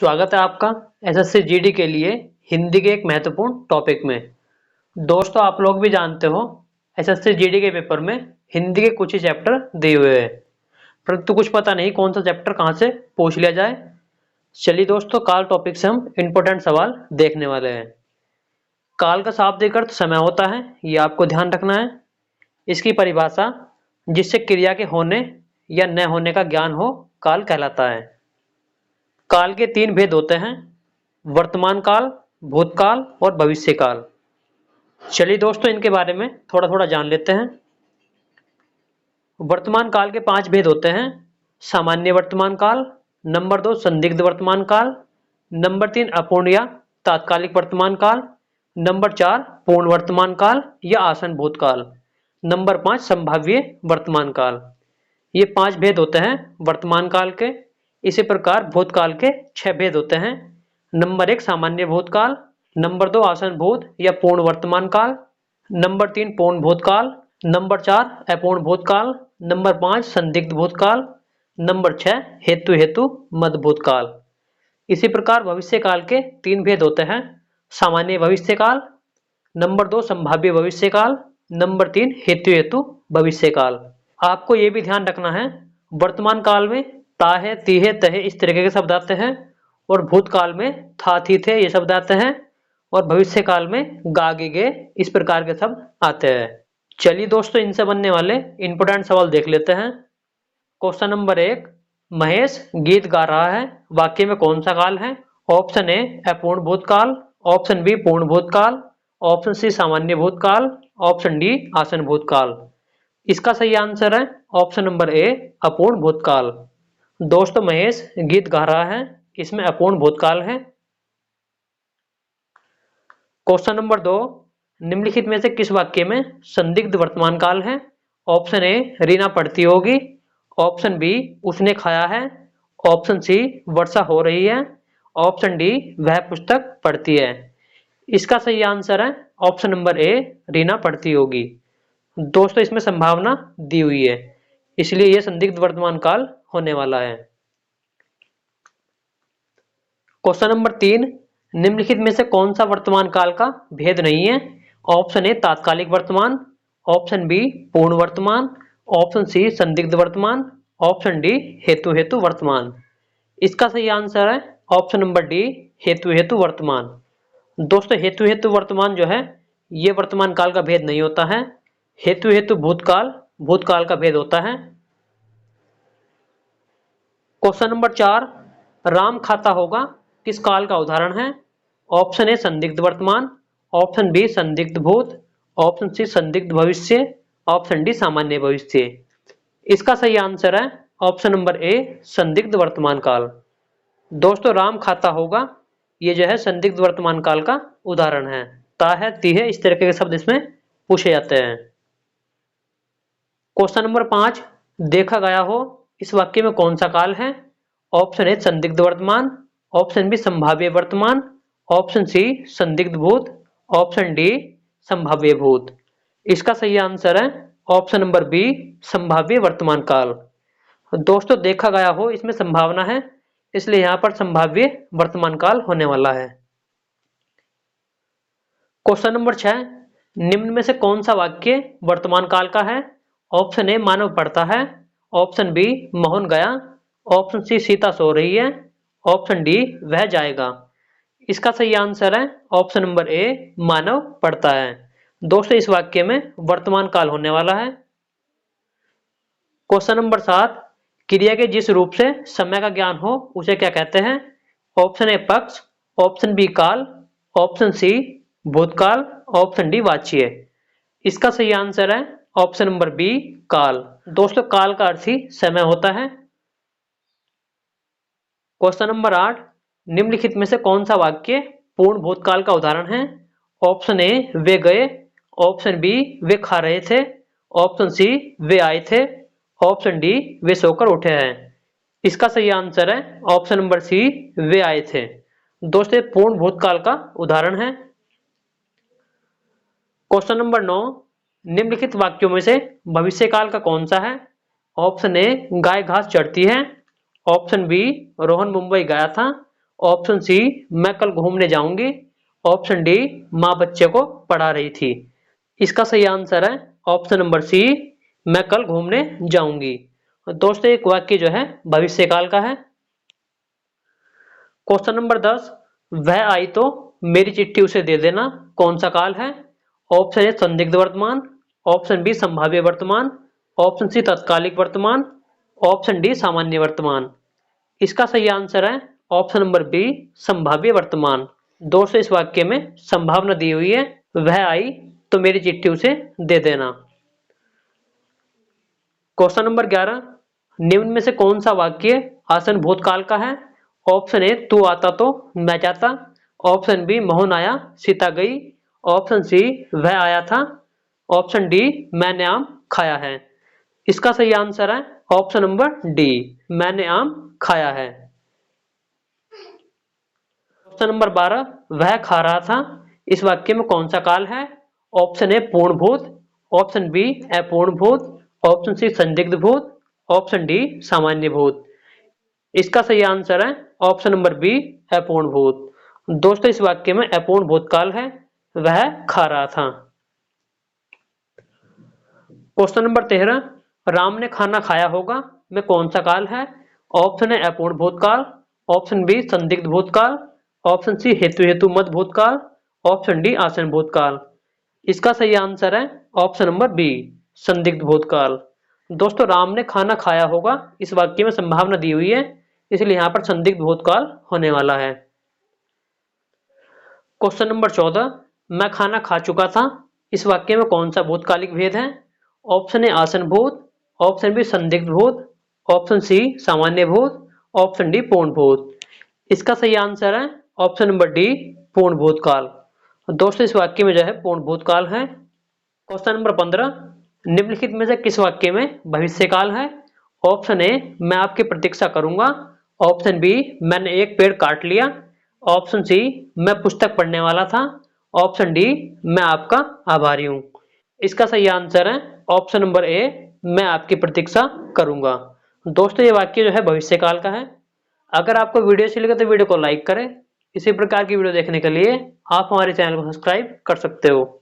स्वागत है आपका एसएससी जीडी के लिए हिंदी के एक महत्वपूर्ण टॉपिक में। दोस्तों, आप लोग भी जानते हो एसएससी जीडी के पेपर में हिंदी के कुछ ही चैप्टर दिए हुए हैं, परंतु कुछ पता नहीं कौन सा चैप्टर कहां से पूछ लिया जाए। चलिए दोस्तों, काल टॉपिक से हम इंपॉर्टेंट सवाल देखने वाले हैं। काल का शाब्दिक अर्थ समय होता है, ये आपको ध्यान रखना है। इसकी परिभाषा जिससे क्रिया के होने या न होने का ज्ञान हो, काल कहलाता है। काल के तीन भेद होते हैं: वर्तमान काल, भूतकाल और भविष्य काल। चलिए दोस्तों, इनके बारे में थोड़ा थोड़ा जान लेते हैं। वर्तमान काल के पांच भेद होते हैं: सामान्य वर्तमान काल, नंबर 2 संदिग्ध वर्तमान काल, नंबर 3 अपूर्ण या तात्कालिक वर्तमान काल, नंबर 4 पूर्ण वर्तमान काल या आसन भूतकाल, नंबर 5 संभाव्य वर्तमान काल। ये पांच भेद होते हैं वर्तमान काल के। इसी प्रकार भूतकाल के छह भेद होते हैं: नंबर 1 सामान्य भूतकाल, नंबर 2 आसन भूत या पूर्ण वर्तमान काल, नंबर 3 पूर्ण भूतकाल, नंबर 4 अपूर्ण भूतकाल, नंबर 5 संदिग्ध भूतकाल, नंबर 6 हेतु हेतु मध्य भूतकाल। इसी प्रकार भविष्य काल के तीन भेद होते हैं: सामान्य भविष्य काल, नंबर 2 संभाव्य भविष्य काल, नंबर 3 हेतु हेतु भविष्य काल। आपको यह भी ध्यान रखना है, वर्तमान काल में ताहे तीहे तहे इस तरीके के शब्द आते हैं, और भूतकाल में था थी थे ये शब्द आते हैं, और भविष्य काल में गा गे गे इस प्रकार के शब्द आते हैं। चलिए दोस्तों, इनसे बनने वाले इंपोर्टेंट सवाल देख लेते हैं। क्वेश्चन नंबर 1, महेश गीत गा रहा है, वाक्य में कौन सा काल है? ऑप्शन ए अपूर्ण भूतकाल, ऑप्शन बी पूर्ण भूतकाल, ऑप्शन सी सामान्य भूतकाल, ऑप्शन डी आसन भूतकाल। इसका सही आंसर है ऑप्शन नंबर ए अपूर्ण भूतकाल। दोस्तों, महेश गीत गा रहा है, इसमें अपूर्ण भूतकाल है। क्वेश्चन नंबर 2, निम्नलिखित में से किस वाक्य में संदिग्ध वर्तमान काल है? ऑप्शन ए रीना पढ़ती होगी, ऑप्शन बी उसने खाया है, ऑप्शन सी वर्षा हो रही है, ऑप्शन डी वह पुस्तक पढ़ती है। इसका सही आंसर है ऑप्शन नंबर ए रीना पढ़ती होगी। दोस्तों, इसमें संभावना दी हुई है, इसलिए यह संदिग्ध वर्तमान काल होने वाला है। क्वेश्चन नंबर 3, निम्नलिखित में से कौन सा वर्तमान काल का भेद नहीं है? ऑप्शन ए तात्कालिक वर्तमान, ऑप्शन बी पूर्ण वर्तमान, ऑप्शन सी संदिग्ध वर्तमान, ऑप्शन डी हेतु हेतु वर्तमान। इसका सही आंसर है ऑप्शन नंबर डी हेतु हेतु वर्तमान। दोस्तों, हेतु हेतु वर्तमान जो है ये वर्तमान काल का भेद नहीं होता है। हेतु हेतु भूतकाल भूतकाल का भेद होता है। क्वेश्चन नंबर 4, राम खाता होगा किस काल का उदाहरण है? ऑप्शन ए संदिग्ध वर्तमान, ऑप्शन बी संदिग्ध भूत, ऑप्शन सी संदिग्ध भविष्य, ऑप्शन डी सामान्य भविष्य। इसका सही आंसर है ऑप्शन नंबर ए संदिग्ध वर्तमान काल। दोस्तों, राम खाता होगा ये जो है संदिग्ध वर्तमान काल का उदाहरण है। ता है ती है इस तरीके के शब्द इसमें पूछे जाते हैं। क्वेश्चन नंबर 5, देखा गया हो इस वाक्य में कौन सा काल है? ऑप्शन ए संदिग्ध वर्तमान, ऑप्शन बी संभाव्य वर्तमान, ऑप्शन सी संदिग्ध भूत, ऑप्शन डी संभाव्य भूत। इसका सही आंसर है ऑप्शन नंबर बी संभाव्य वर्तमान काल। दोस्तों, देखा गया हो इसमें संभावना है, इसलिए यहां पर संभाव्य वर्तमान काल होने वाला है। क्वेश्चन नंबर 6, निम्न में से कौन सा वाक्य वर्तमान काल का है? ऑप्शन ए मानव पढ़ता है, ऑप्शन बी मोहन गया, ऑप्शन सी सीता सो रही है, ऑप्शन डी वह जाएगा। इसका सही आंसर है ऑप्शन नंबर ए मानव पढ़ता है। दोस्तों, इस वाक्य में वर्तमान काल होने वाला है। क्वेश्चन नंबर 7, क्रिया के जिस रूप से समय का ज्ञान हो उसे क्या कहते हैं? ऑप्शन ए पक्ष, ऑप्शन बी काल, ऑप्शन सी भूतकाल, ऑप्शन डी वाच्य। इसका सही आंसर है ऑप्शन नंबर बी काल। दोस्तों, काल का अर्थ ही समय होता है। क्वेश्चन नंबर 8, निम्नलिखित में से कौन सा वाक्य पूर्ण भूतकाल का उदाहरण है? ऑप्शन ए वे गए, ऑप्शन बी वे खा रहे थे, ऑप्शन सी वे आए थे, ऑप्शन डी वे सोकर उठे हैं। इसका सही आंसर है ऑप्शन नंबर सी वे आए थे। दोस्तों, पूर्ण भूतकाल का उदाहरण है। क्वेश्चन नंबर 9, निम्नलिखित वाक्यों में से भविष्य काल का कौन सा है? ऑप्शन ए गाय घास चढ़ती है, ऑप्शन बी रोहन मुंबई गया था, ऑप्शन सी मैं कल घूमने जाऊंगी, ऑप्शन डी माँ बच्चे को पढ़ा रही थी। इसका सही आंसर है ऑप्शन नंबर सी मैं कल घूमने जाऊंगी। दोस्तों एक वाक्य जो है भविष्यकाल का है। क्वेश्चन नंबर 10, वह आई तो मेरी चिट्ठी उसे दे देना, कौन सा काल है? ऑप्शन ए संदिग्ध वर्तमान, ऑप्शन बी संभाव्य वर्तमान, ऑप्शन सी तत्कालिक वर्तमान, ऑप्शन डी सामान्य वर्तमान। इसका सही आंसर है ऑप्शन नंबर बी संभाव्य वर्तमान। दोस्तों इस वाक्य में संभावना दी हुई है, वह आई तो मेरी चिट्ठी उसे दे देना। क्वेश्चन नंबर 11, निम्न में से कौन सा वाक्य आसन भूतकाल का है? ऑप्शन ए तू आता तो मैं जाता, ऑप्शन बी मोहन आया सीता गई, ऑप्शन सी वह आया था, ऑप्शन डी मैंने आम खाया है। इसका सही आंसर है ऑप्शन नंबर डी मैंने आम खाया है। ऑप्शन नंबर 12, वह खा रहा था, इस वाक्य में कौन सा काल है? ऑप्शन ए पूर्ण भूत, ऑप्शन बी अपूर्ण भूत, ऑप्शन सी संदिग्ध भूत, ऑप्शन डी सामान्य भूत। इसका सही आंसर है ऑप्शन नंबर बी अपूर्ण भूत। दोस्तों इस वाक्य में अपूर्ण भूतकाल है, वह खा रहा था। क्वेश्चन नंबर 13, राम ने खाना खाया होगा में कौन सा काल है? ऑप्शन ए अपूर्ण भूतकाल, ऑप्शन बी संदिग्ध भूतकाल, ऑप्शन सी हेतु मत भूतकाल, ऑप्शन डी आसन भूतकाल। इसका सही आंसर है ऑप्शन नंबर बी संदिग्ध भूतकाल। दोस्तों राम ने खाना खाया होगा इस वाक्य में संभावना दी हुई है, इसलिए यहां पर संदिग्ध भूतकाल होने वाला है। क्वेश्चन नंबर 14, मैं खाना खा चुका था, इस वाक्य में कौन सा भूतकालिक भेद है? ऑप्शन ए आसन भूत, ऑप्शन बी संदिग्ध भूत, ऑप्शन सी सामान्य भूत, ऑप्शन डी पूर्ण भूत। इसका सही आंसर है ऑप्शन नंबर डी पूर्ण भूतकाल। दोस्तों इस वाक्य में जो है पूर्ण भूतकाल है। क्वेश्चन नंबर 15, निम्नलिखित में से किस वाक्य में भविष्यकाल है? ऑप्शन ए मैं आपकी प्रतीक्षा करूंगा, ऑप्शन बी मैंने एक पेड़ काट लिया, ऑप्शन सी मैं पुस्तक पढ़ने वाला था, ऑप्शन डी मैं आपका आभारी हूं। इसका सही आंसर है ऑप्शन नंबर ए मैं आपकी प्रतीक्षा करूंगा। दोस्तों ये वाक्य जो है भविष्यकाल का है। अगर आपको वीडियो अच्छी लगे तो वीडियो को लाइक करें। इसी प्रकार की वीडियो देखने के लिए आप हमारे चैनल को सब्सक्राइब कर सकते हो।